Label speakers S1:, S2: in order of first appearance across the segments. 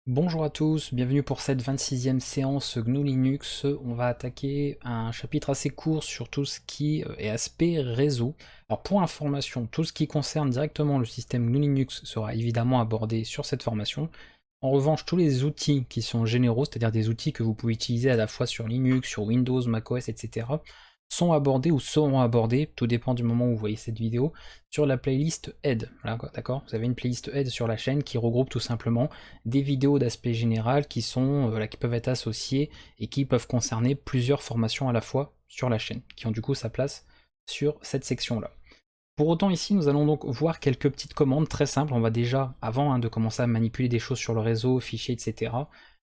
S1: Bonjour à tous, bienvenue pour cette 26e séance GNU Linux. On va attaquer un chapitre assez court sur tout ce qui est aspect réseau. Alors pour information, tout ce qui concerne directement le système GNU Linux sera évidemment abordé sur cette formation. En revanche, tous les outils qui sont généraux, c'est-à-dire des outils que vous pouvez utiliser à la fois sur Linux, sur Windows, macOS, etc., sont abordés ou seront abordés, tout dépend du moment où vous voyez cette vidéo, sur la playlist Aide. Voilà, d'accord. Vous avez une playlist Aide sur la chaîne qui regroupe tout simplement des vidéos d'aspect général qui sont qui peuvent être associées et qui peuvent concerner plusieurs formations à la fois sur la chaîne, qui ont du coup sa place sur cette section-là. Pour autant, ici, nous allons donc voir quelques petites commandes très simples. On va déjà, avant de commencer à manipuler des choses sur le réseau, fichiers, etc.,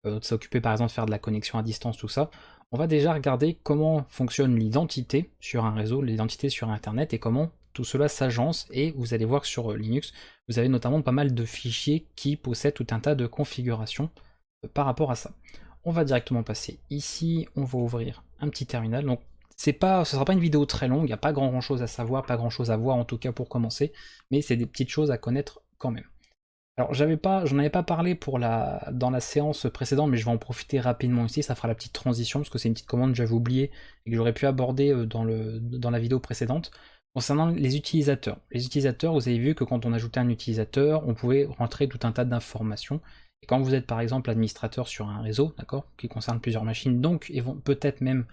S1: de s'occuper par exemple de faire de la connexion à distance, tout ça, on va déjà regarder comment fonctionne l'identité sur un réseau, l'identité sur Internet, et comment tout cela s'agence, et vous allez voir que sur Linux, vous avez notamment pas mal de fichiers qui possèdent tout un tas de configurations par rapport à ça. On va directement passer ici, on va ouvrir un petit terminal. Donc ce sera pas une vidéo très longue, il n'y a pas grand chose à savoir, pas grand chose à voir en tout cas pour commencer, mais c'est des petites choses à connaître quand même. Alors j'en avais pas parlé dans la séance précédente, mais je vais en profiter rapidement ici, ça fera la petite transition, parce que c'est une petite commande que j'avais oubliée et que j'aurais pu aborder dans la vidéo précédente. Concernant les utilisateurs. Les utilisateurs, vous avez vu que quand on ajoutait un utilisateur, on pouvait rentrer tout un tas d'informations. Et quand vous êtes par exemple administrateur sur un réseau, d'accord, qui concerne plusieurs machines, donc peut-être même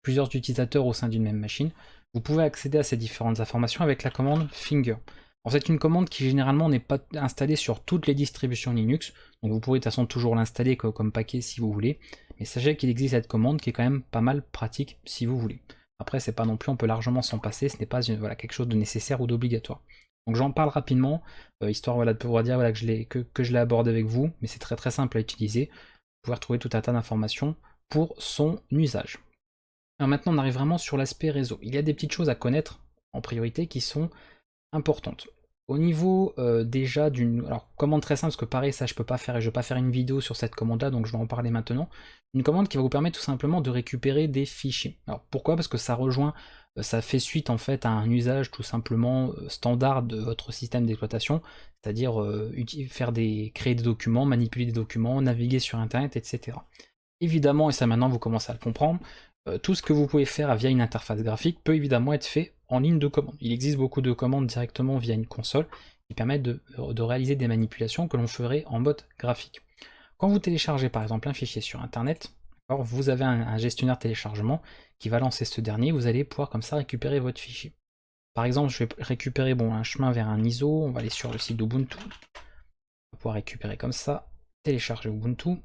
S1: plusieurs utilisateurs au sein d'une même machine, vous pouvez accéder à ces différentes informations avec la commande finger. Alors c'est une commande qui généralement n'est pas installée sur toutes les distributions Linux, donc vous pourrez de toute façon toujours l'installer comme paquet si vous voulez, mais sachez qu'il existe cette commande qui est quand même pas mal pratique si vous voulez. Après c'est pas non plus, on peut largement s'en passer, ce n'est pas quelque chose de nécessaire ou d'obligatoire. Donc j'en parle rapidement, histoire de pouvoir dire que je l'ai abordé avec vous, mais c'est très simple à utiliser, vous pouvez retrouver tout un tas d'informations pour son usage. Alors maintenant on arrive vraiment sur l'aspect réseau. Il y a des petites choses à connaître en priorité qui sont importante. Au niveau déjà d'une. Alors, commande très simple, parce que pareil, ça je peux pas faire et je vais pas faire une vidéo sur cette commande-là, donc je vais en parler maintenant. Une commande qui va vous permettre tout simplement de récupérer des fichiers. Alors pourquoi? Parce que ça rejoint, ça fait suite en fait à un usage tout simplement standard de votre système d'exploitation, c'est-à-dire créer des documents, manipuler des documents, naviguer sur internet, etc. Évidemment, et ça maintenant vous commencez à le comprendre, tout ce que vous pouvez faire via une interface graphique peut évidemment être fait en ligne de commande. Il existe beaucoup de commandes directement via une console qui permettent de réaliser des manipulations que l'on ferait en mode graphique. Quand vous téléchargez par exemple un fichier sur internet, vous avez un gestionnaire téléchargement qui va lancer ce dernier, vous allez pouvoir comme ça récupérer votre fichier. Par exemple, je vais récupérer un chemin vers un ISO, on va aller sur le site d'Ubuntu, on va pouvoir récupérer comme ça, télécharger Ubuntu.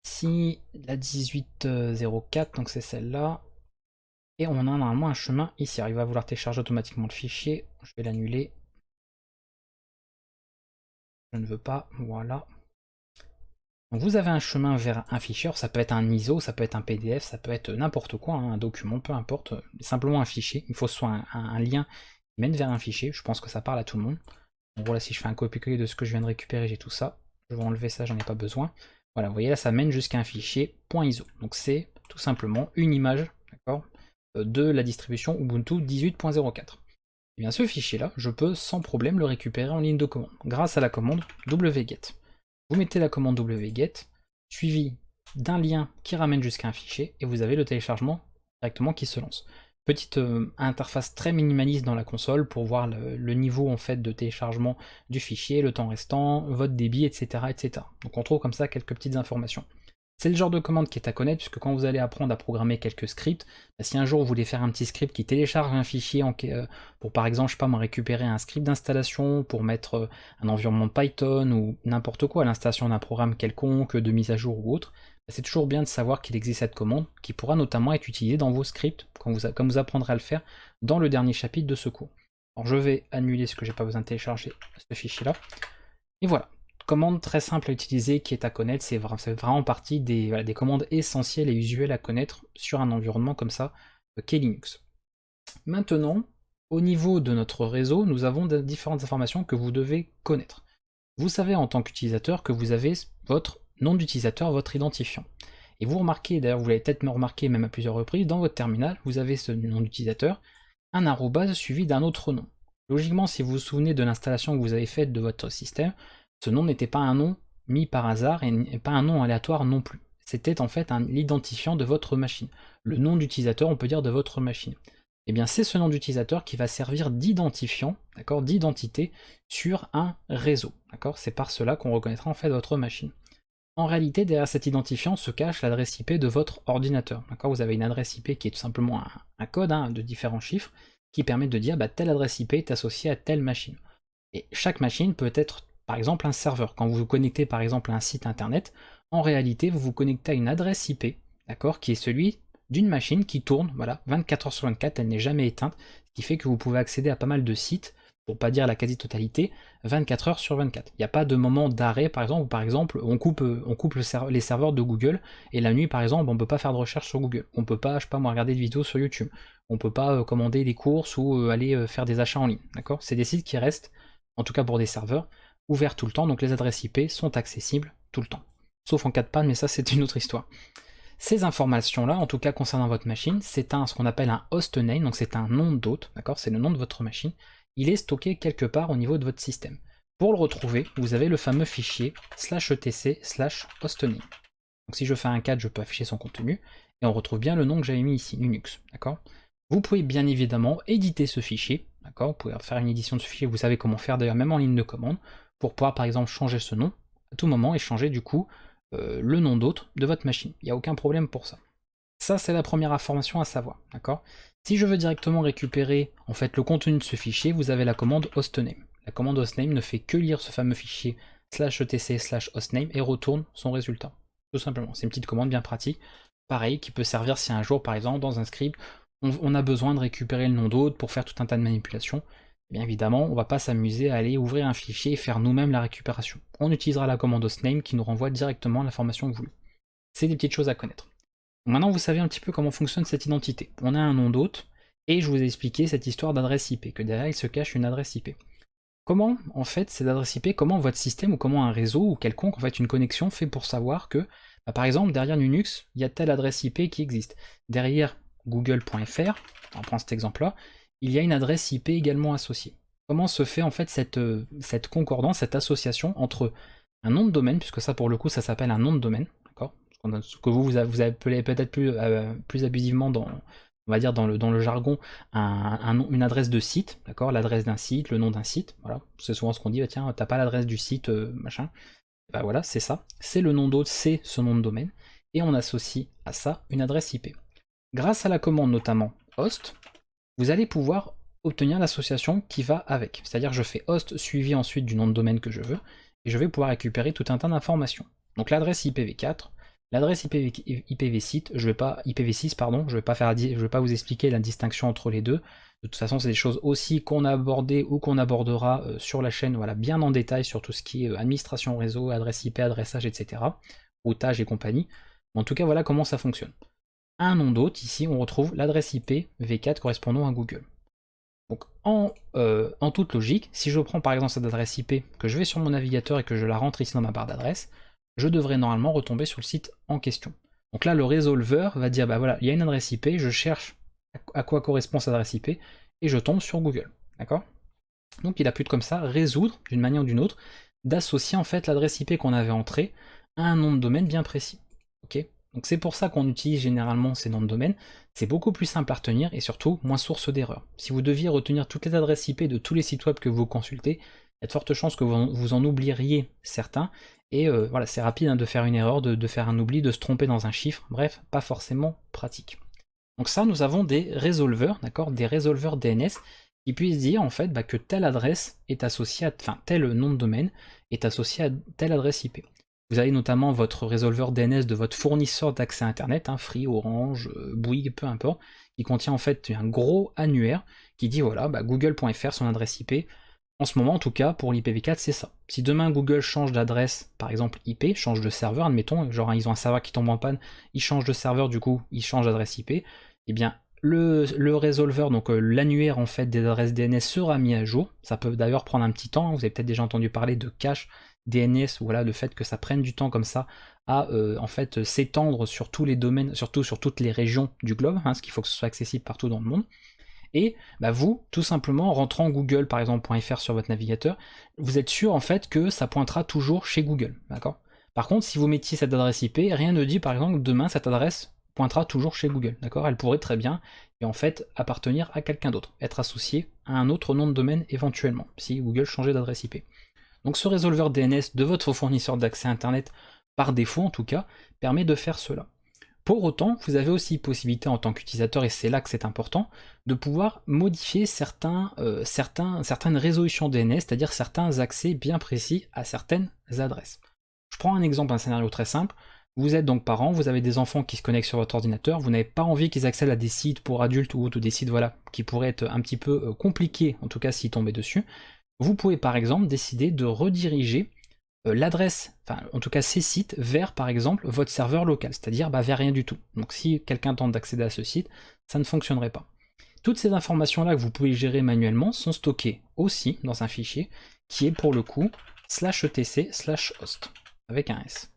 S1: Ici, la 1804, donc c'est celle-là. Et on a normalement un chemin ici. Alors, il va vouloir télécharger automatiquement le fichier. Je vais l'annuler. Je ne veux pas. Voilà. Donc vous avez un chemin vers un fichier. Ça peut être un ISO, ça peut être un PDF, ça peut être n'importe quoi, hein, un document, peu importe. Simplement un fichier. Il faut soit un lien qui mène vers un fichier. Je pense que ça parle à tout le monde. Donc voilà, si je fais un copier-coller de ce que je viens de récupérer, j'ai tout ça. Je vais enlever ça, j'en ai pas besoin. Voilà, vous voyez là, ça mène jusqu'à un fichier .iso. Donc c'est tout simplement une image, d'accord, de la distribution Ubuntu 18.04. Et bien ce fichier-là, je peux sans problème le récupérer en ligne de commande, grâce à la commande wget. Vous mettez la commande wget, suivi d'un lien qui ramène jusqu'à un fichier, et vous avez le téléchargement directement qui se lance. Petite interface très minimaliste dans la console pour voir le niveau en fait de téléchargement du fichier, le temps restant, votre débit, etc., etc. Donc on trouve comme ça quelques petites informations. C'est le genre de commande qui est à connaître, puisque quand vous allez apprendre à programmer quelques scripts, si un jour vous voulez faire un petit script qui télécharge un fichier pour par exemple, je sais pas moi, récupérer un script d'installation pour mettre un environnement Python ou n'importe quoi, l'installation d'un programme quelconque, de mise à jour ou autre, c'est toujours bien de savoir qu'il existe cette commande qui pourra notamment être utilisée dans vos scripts, comme vous apprendrez à le faire dans le dernier chapitre de ce cours. Alors je vais annuler ce que j'ai pas besoin de télécharger, ce fichier-là. Et voilà, commande très simple à utiliser qui est à connaître, c'est vraiment partie des commandes essentielles et usuelles à connaître sur un environnement comme ça qu'est Linux. Maintenant, au niveau de notre réseau, nous avons différentes informations que vous devez connaître. Vous savez en tant qu'utilisateur que vous avez votre nom d'utilisateur, votre identifiant. Et vous remarquez, d'ailleurs vous l'avez peut-être remarqué même à plusieurs reprises, dans votre terminal, vous avez ce nom d'utilisateur, un arrobase suivi d'un autre nom. Logiquement, si vous vous souvenez de l'installation que vous avez faite de votre système, Ce nom n'était pas un nom mis par hasard et pas un nom aléatoire non plus. C'était en fait l'identifiant de votre machine. Le nom d'utilisateur, on peut dire, de votre machine. Eh bien, c'est ce nom d'utilisateur qui va servir d'identifiant, d'accord, d'identité sur un réseau, d'accord. C'est par cela qu'on reconnaîtra en fait votre machine. En réalité, derrière cet identifiant se cache l'adresse IP de votre ordinateur, d'accord. Vous avez une adresse IP qui est tout simplement un code de différents chiffres qui permet de dire telle adresse IP est associée à telle machine. Et chaque machine peut être par exemple un serveur. Quand vous vous connectez par exemple à un site internet, en réalité vous vous connectez à une adresse IP, d'accord, qui est celui d'une machine qui tourne, voilà, 24 heures sur 24, elle n'est jamais éteinte, ce qui fait que vous pouvez accéder à pas mal de sites, pour pas dire la quasi-totalité, 24 heures sur 24. Il n'y a pas de moment d'arrêt, par exemple, où par exemple on coupe les serveurs de Google, et la nuit par exemple on ne peut pas faire de recherche sur Google, on ne peut pas, je sais pas moi, regarder de vidéos sur YouTube, on ne peut pas commander des courses ou aller faire des achats en ligne, d'accord. C'est des sites qui restent, en tout cas pour des serveurs, ouverts tout le temps, donc les adresses IP sont accessibles tout le temps. Sauf en cas de panne, mais ça c'est une autre histoire. Ces informations-là, en tout cas concernant votre machine, c'est ce qu'on appelle un hostname, donc c'est un nom d'hôte, d'accord, c'est le nom de votre machine. Il est stocké quelque part au niveau de votre système. Pour le retrouver, vous avez le fameux fichier /etc/hostname. Donc si je fais un 4, je peux afficher son contenu, et on retrouve bien le nom que j'avais mis ici, Linux, d'accord. Vous pouvez bien évidemment éditer ce fichier, d'accord, vous pouvez faire une édition de ce fichier, vous savez comment faire d'ailleurs même en ligne de commande, pour pouvoir par exemple changer ce nom à tout moment et changer du coup le nom d'hôte de votre machine. Il n'y a aucun problème pour ça. Ça, c'est la première information à savoir, d'accord. Si je veux directement récupérer en fait le contenu de ce fichier, vous avez la commande hostname. La commande hostname ne fait que lire ce fameux fichier /etc/hostname et retourne son résultat. Tout simplement, c'est une petite commande bien pratique, pareil, qui peut servir si un jour, par exemple, dans un script, on a besoin de récupérer le nom d'hôte pour faire tout un tas de manipulations. Bien évidemment, on ne va pas s'amuser à aller ouvrir un fichier et faire nous-mêmes la récupération. On utilisera la commande hostname qui nous renvoie directement l'information voulue. C'est des petites choses à connaître. Maintenant, vous savez un petit peu comment fonctionne cette identité. On a un nom d'hôte, et je vous ai expliqué cette histoire d'adresse IP, que derrière il se cache une adresse IP. Comment, en fait, cette adresse IP, comment votre système ou comment un réseau ou quelconque, en fait, une connexion fait pour savoir que, par exemple, derrière Linux, il y a telle adresse IP qui existe. Derrière google.fr, on prend cet exemple-là, il y a une adresse IP également associée. Comment se fait en fait cette concordance, cette association entre un nom de domaine, puisque ça pour le coup ça s'appelle un nom de domaine, d'accord, ce que vous appelez peut-être plus abusivement dans, on va dire dans le jargon, une adresse de site, d'accord, l'adresse d'un site, le nom d'un site, voilà, c'est souvent ce qu'on dit, tiens, t'as pas l'adresse du site, machin, bah voilà, c'est ça, c'est le nom d'hôte, c'est ce nom de domaine, et on associe à ça une adresse IP. Grâce à la commande notamment host, vous allez pouvoir obtenir l'association qui va avec. C'est-à-dire je fais host suivi ensuite du nom de domaine que je veux, et je vais pouvoir récupérer tout un tas d'informations. Donc l'adresse IPv4, l'adresse IPv6, je vais pas je vais pas vous expliquer la distinction entre les deux. De toute façon, c'est des choses aussi qu'on a abordées ou qu'on abordera sur la chaîne, voilà, bien en détail sur tout ce qui est administration réseau, adresse IP, adressage, etc. Routage et compagnie. En tout cas, voilà comment ça fonctionne. Un nom d'hôte, ici on retrouve l'adresse IP v4 correspondant à Google. Donc en toute logique, si je prends par exemple cette adresse IP, que je vais sur mon navigateur et que je la rentre ici dans ma barre d'adresse, je devrais normalement retomber sur le site en question. Donc là le résolveur va dire bah voilà, il y a une adresse IP, je cherche à quoi correspond cette adresse IP, et je tombe sur Google. D'accord? Donc il a pu comme ça résoudre, d'une manière ou d'une autre, d'associer en fait l'adresse IP qu'on avait entrée à un nom de domaine bien précis. Ok? Donc c'est pour ça qu'on utilise généralement ces noms de domaine, c'est beaucoup plus simple à retenir et surtout moins source d'erreur. Si vous deviez retenir toutes les adresses IP de tous les sites web que vous consultez, il y a de fortes chances que vous en oublieriez certains, et voilà, c'est rapide de faire une erreur, de faire un oubli, de se tromper dans un chiffre, bref, pas forcément pratique. Donc ça, nous avons des résolveurs, d'accord, des résolveurs DNS, qui puissent dire en fait que telle adresse est associée à, enfin tel nom de domaine est associé à telle adresse IP. Vous avez notamment votre résolveur DNS de votre fournisseur d'accès Internet, Free, Orange, Bouygues, peu importe, qui contient en fait un gros annuaire qui dit voilà, google.fr, son adresse IP. En ce moment, en tout cas, pour l'IPv4, c'est ça. Si demain Google change d'adresse, par exemple IP, change de serveur, admettons, genre ils ont un serveur qui tombe en panne, ils changent de serveur, du coup, ils changent d'adresse IP, eh bien, le résolveur, donc l'annuaire en fait des adresses DNS sera mis à jour. Ça peut d'ailleurs prendre un petit temps, vous avez peut-être déjà entendu parler de cache DNS, ou voilà, le fait que ça prenne du temps comme ça à en fait s'étendre sur tous les domaines, surtout sur toutes les régions du globe, parce qu'il faut que ce soit accessible partout dans le monde. Et bah, vous, tout simplement, en rentrant Google par exemple .fr sur votre navigateur, vous êtes sûr en fait que ça pointera toujours chez Google, d'accord? Par contre, si vous mettiez cette adresse IP, rien ne dit par exemple que demain cette adresse pointera toujours chez Google, d'accord? Elle pourrait très bien, et en fait, appartenir à quelqu'un d'autre, être associée à un autre nom de domaine éventuellement, si Google changeait d'adresse IP. Donc ce résolveur DNS de votre fournisseur d'accès Internet, par défaut en tout cas, permet de faire cela. Pour autant, vous avez aussi possibilité en tant qu'utilisateur, et c'est là que c'est important, de pouvoir modifier certaines résolutions DNS, c'est-à-dire certains accès bien précis à certaines adresses. Je prends un exemple, un scénario très simple. Vous êtes donc parent, vous avez des enfants qui se connectent sur votre ordinateur, vous n'avez pas envie qu'ils accèdent à des sites pour adultes ou des sites voilà, qui pourraient être un petit peu compliqués, en tout cas s'ils tombaient dessus. Vous pouvez par exemple décider de rediriger l'adresse, enfin en tout cas ces sites, vers par exemple votre serveur local, c'est-à-dire vers rien du tout. Donc si quelqu'un tente d'accéder à ce site, ça ne fonctionnerait pas. Toutes ces informations-là que vous pouvez gérer manuellement sont stockées aussi dans un fichier qui est pour le coup /etc/host avec un S.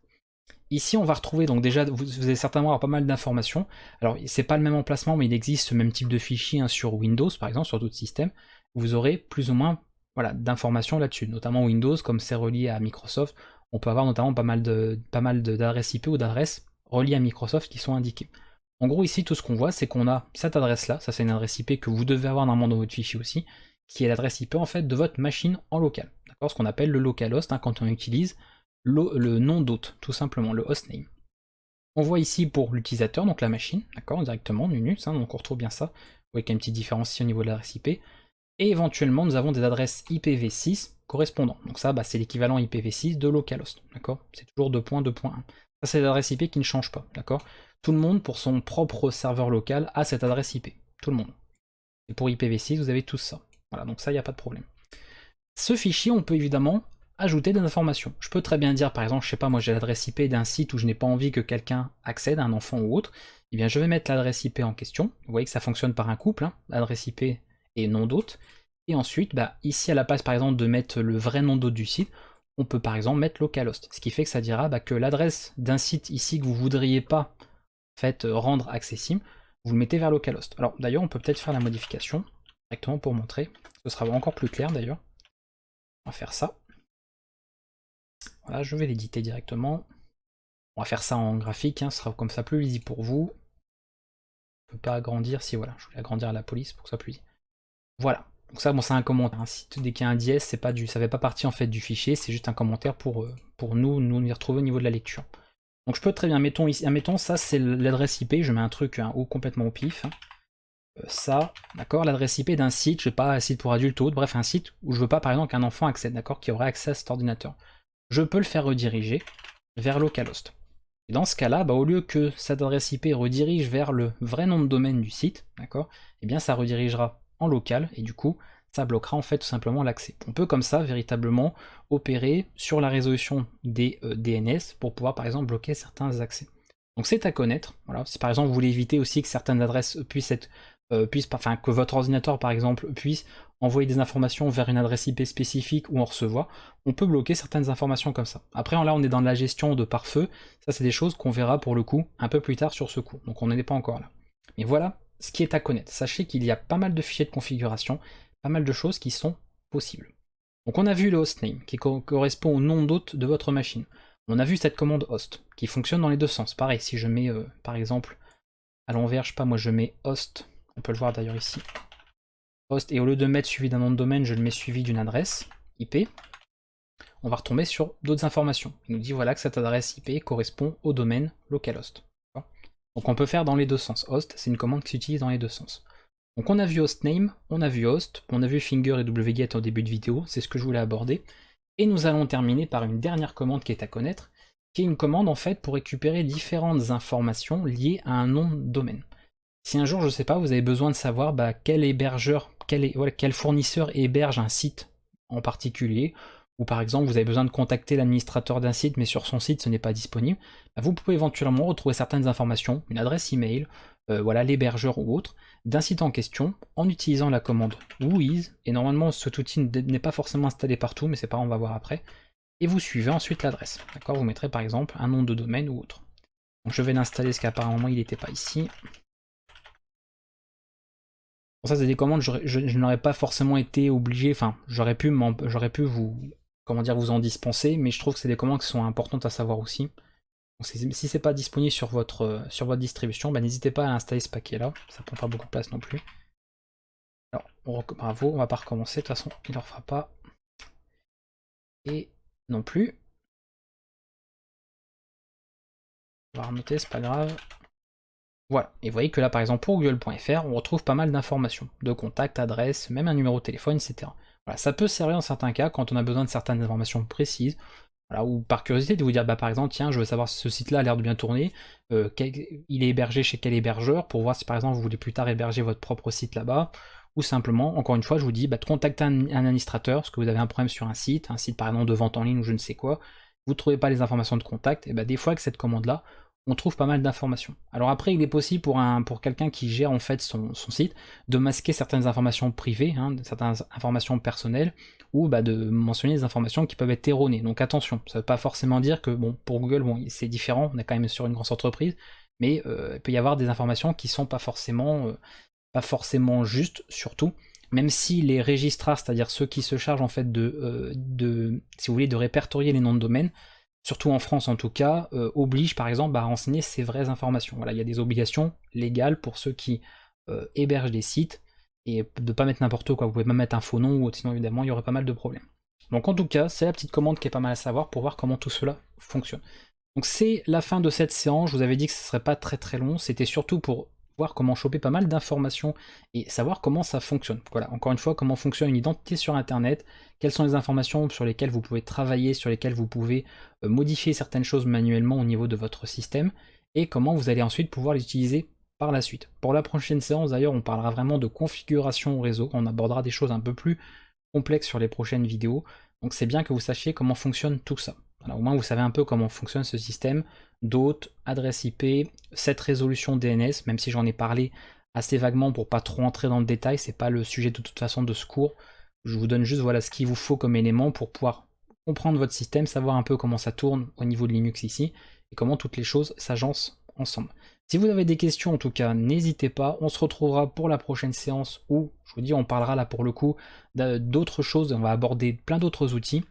S1: Ici, on va retrouver, donc déjà, vous allez certainement avoir pas mal d'informations. Alors, c'est pas le même emplacement, mais il existe ce même type de fichier sur Windows, par exemple, sur d'autres systèmes. Vous aurez plus ou moins voilà, d'informations là-dessus, notamment Windows, comme c'est relié à Microsoft. On peut avoir notamment pas mal d'adresses IP ou d'adresses reliées à Microsoft qui sont indiquées. En gros, ici, tout ce qu'on voit, c'est qu'on a cette adresse-là, ça c'est une adresse IP que vous devez avoir normalement dans votre fichier aussi, qui est l'adresse IP en fait de votre machine en local. D'accord, ce qu'on appelle le localhost quand on utilise le nom d'hôte, tout simplement, le hostname. On voit ici pour l'utilisateur, donc la machine, d'accord, directement, Linux, donc on retrouve bien ça, avec une petite différence ici au niveau de l'adresse IP. Et éventuellement, nous avons des adresses IPv6 correspondant. Donc ça, c'est l'équivalent IPv6 de localhost, d'accord? C'est toujours 2.2.1. Ça, c'est l'adresse IP qui ne change pas, d'accord? Tout le monde, pour son propre serveur local, a cette adresse IP. Tout le monde. Et pour IPv6, vous avez tout ça. Voilà, donc ça, il n'y a pas de problème. Ce fichier, on peut évidemment ajouter des informations. Je peux très bien dire, par exemple, je sais pas, moi j'ai l'adresse IP d'un site où je n'ai pas envie que quelqu'un accède, un enfant ou autre, eh bien je vais mettre l'adresse IP en question. Vous voyez que ça fonctionne par un couple, l'adresse IP et nom d'hôte. Et ensuite, ici à la place par exemple de mettre le vrai nom d'hôte du site, on peut par exemple mettre localhost. Ce qui fait que ça dira que l'adresse d'un site ici que vous voudriez pas en fait, rendre accessible, vous le mettez vers localhost. Alors d'ailleurs, on peut peut-être faire la modification directement pour montrer. Ce sera encore plus clair d'ailleurs. On va faire ça. Voilà, je vais l'éditer directement. On va faire ça en graphique, ce sera comme ça plus lisible pour vous. Je peux pas agrandir, si voilà, je voulais agrandir à la police pour que ça soit plus lisible. Voilà, donc ça, c'est un commentaire. Dès qu'il y a un dièse, ça fait pas partie en fait du fichier, c'est juste un commentaire pour nous y retrouver au niveau de la lecture. Donc je peux très bien, mettons ça c'est l'adresse IP, je mets un truc complètement au pif. Ça, d'accord, l'adresse IP d'un site, je sais pas, un site pour adultes ou autre, bref, un site où je veux pas par exemple qu'un enfant accède, d'accord, qui aurait accès à cet ordinateur. Je peux le faire rediriger vers localhost. Et dans ce cas-là, au lieu que cette adresse IP redirige vers le vrai nom de domaine du site, d'accord, eh bien ça redirigera en local, et du coup, ça bloquera en fait tout simplement l'accès. On peut comme ça véritablement opérer sur la résolution des DNS pour pouvoir par exemple bloquer certains accès. Donc c'est à connaître. Voilà. Si par exemple vous voulez éviter aussi que certaines adresses puissent être que votre ordinateur par exemple puisse envoyer des informations vers une adresse IP spécifique ou en recevoir, on peut bloquer certaines informations comme ça. Après là on est dans la gestion de pare-feu, ça c'est des choses qu'on verra pour le coup un peu plus tard sur ce cours, donc on n'en est pas encore là. Mais voilà ce qui est à connaître. Sachez qu'il y a pas mal de fichiers de configuration, pas mal de choses qui sont possibles. Donc on a vu le hostname qui correspond au nom d'hôte de votre machine. On a vu cette commande host qui fonctionne dans les deux sens. Pareil, si je mets par exemple à l'envers, je sais pas, moi je mets host, on peut le voir d'ailleurs ici, host, et au lieu de mettre suivi d'un nom de domaine, je le mets suivi d'une adresse IP, on va retomber sur d'autres informations. Il nous dit voilà que cette adresse IP correspond au domaine localhost. Donc on peut faire dans les deux sens. Host, c'est une commande qui s'utilise dans les deux sens. Donc on a vu hostname, on a vu host, on a vu finger et wget au début de vidéo, c'est ce que je voulais aborder. Et nous allons terminer par une dernière commande qui est à connaître, qui est une commande en fait pour récupérer différentes informations liées à un nom de domaine. Si un jour, je sais pas, vous avez besoin de savoir quel hébergeur, quel fournisseur héberge un site en particulier, ou par exemple vous avez besoin de contacter l'administrateur d'un site mais sur son site ce n'est pas disponible, vous pouvez éventuellement retrouver certaines informations, une adresse email, l'hébergeur ou autre, d'un site en question en utilisant la commande whois, et normalement cet outil n'est pas forcément installé partout, mais c'est pas grave, on va voir après, et vous suivez ensuite l'adresse, d'accord, vous mettrez par exemple un nom de domaine ou autre. Donc je vais l'installer parce qu'apparemment il n'était pas ici. Bon, ça c'est des commandes, je n'aurais pas forcément été obligé, enfin j'aurais pu vous, comment dire, vous en dispenser, mais je trouve que c'est des commandes qui sont importantes à savoir aussi. Donc, si c'est pas disponible sur votre distribution, bah, n'hésitez pas à installer ce paquet là, ça prend pas beaucoup de place non plus. Alors, bravo, on va pas recommencer, de toute façon il ne refera pas. Et non plus. On va remonter, c'est pas grave. Voilà, et vous voyez que là par exemple pour google.fr, on retrouve pas mal d'informations, de contacts, adresses, même un numéro de téléphone, etc. Voilà, ça peut servir dans certains cas quand on a besoin de certaines informations précises, voilà, ou par curiosité de vous dire, bah par exemple, tiens, je veux savoir si ce site-là a l'air de bien tourner, il est hébergé chez quel hébergeur, pour voir si par exemple vous voulez plus tard héberger votre propre site là-bas, ou simplement, encore une fois, je vous dis, bah, de contacter un administrateur, parce que vous avez un problème sur un site par exemple de vente en ligne ou je ne sais quoi, vous ne trouvez pas les informations de contact, et bah des fois avec cette commande-là, on trouve pas mal d'informations. Alors après, il est possible pour quelqu'un qui gère en fait son site de masquer certaines informations privées, hein, certaines informations personnelles, ou bah, de mentionner des informations qui peuvent être erronées. Donc attention, ça ne veut pas forcément dire que bon, pour Google, bon, c'est différent, on est quand même sur une grosse entreprise, mais il peut y avoir des informations qui sont pas forcément justes, surtout. Même si les registrars, c'est-à-dire ceux qui se chargent en fait si vous voulez, de répertorier les noms de domaine, surtout en France en tout cas, oblige par exemple à renseigner ces vraies informations. Voilà, il y a des obligations légales pour ceux qui hébergent des sites, et de ne pas mettre n'importe quoi, vous pouvez même mettre un faux nom ou autre, sinon évidemment il y aurait pas mal de problèmes. Donc en tout cas, c'est la petite commande qui est pas mal à savoir pour voir comment tout cela fonctionne. Donc c'est la fin de cette séance, je vous avais dit que ce serait pas très très long, c'était surtout pour voir comment choper pas mal d'informations et savoir comment ça fonctionne. Voilà, encore une fois, comment fonctionne une identité sur Internet, quelles sont les informations sur lesquelles vous pouvez travailler, sur lesquelles vous pouvez modifier certaines choses manuellement au niveau de votre système, et comment vous allez ensuite pouvoir les utiliser par la suite. Pour la prochaine séance d'ailleurs, on parlera vraiment de configuration au réseau, on abordera des choses un peu plus complexes sur les prochaines vidéos, donc c'est bien que vous sachiez comment fonctionne tout ça. Voilà, au moins vous savez un peu comment fonctionne ce système, d'hôtes, adresse IP, cette résolution DNS, même si j'en ai parlé assez vaguement pour pas trop entrer dans le détail, c'est pas le sujet de toute façon de ce cours. Je vous donne juste voilà ce qu'il vous faut comme élément pour pouvoir comprendre votre système, savoir un peu comment ça tourne au niveau de Linux ici, et comment toutes les choses s'agencent ensemble. Si vous avez des questions en tout cas, n'hésitez pas, on se retrouvera pour la prochaine séance où, je vous dis, on parlera là pour le coup d'autres choses, on va aborder plein d'autres outils.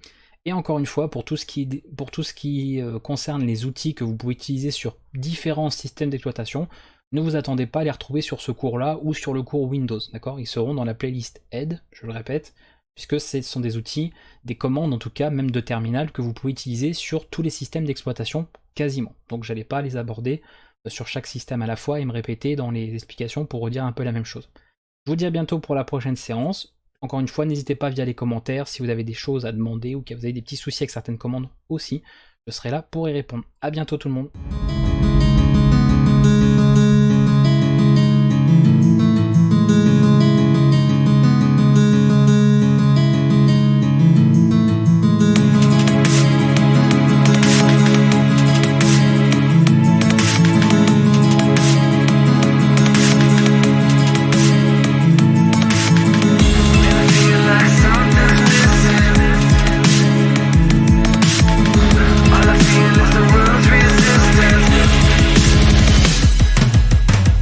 S1: Et encore une fois, pour tout ce qui concerne les outils que vous pouvez utiliser sur différents systèmes d'exploitation, ne vous attendez pas à les retrouver sur ce cours-là ou sur le cours Windows, d'accord? Ils seront dans la playlist Aide, je le répète, puisque ce sont des outils, des commandes en tout cas, même de terminal, que vous pouvez utiliser sur tous les systèmes d'exploitation, quasiment. Donc j'allais pas les aborder sur chaque système à la fois et me répéter dans les explications pour redire un peu la même chose. Je vous dis à bientôt pour la prochaine séance. Encore une fois, n'hésitez pas via les commentaires si vous avez des choses à demander ou que vous avez des petits soucis avec certaines commandes aussi. Je serai là pour y répondre. A bientôt tout le monde.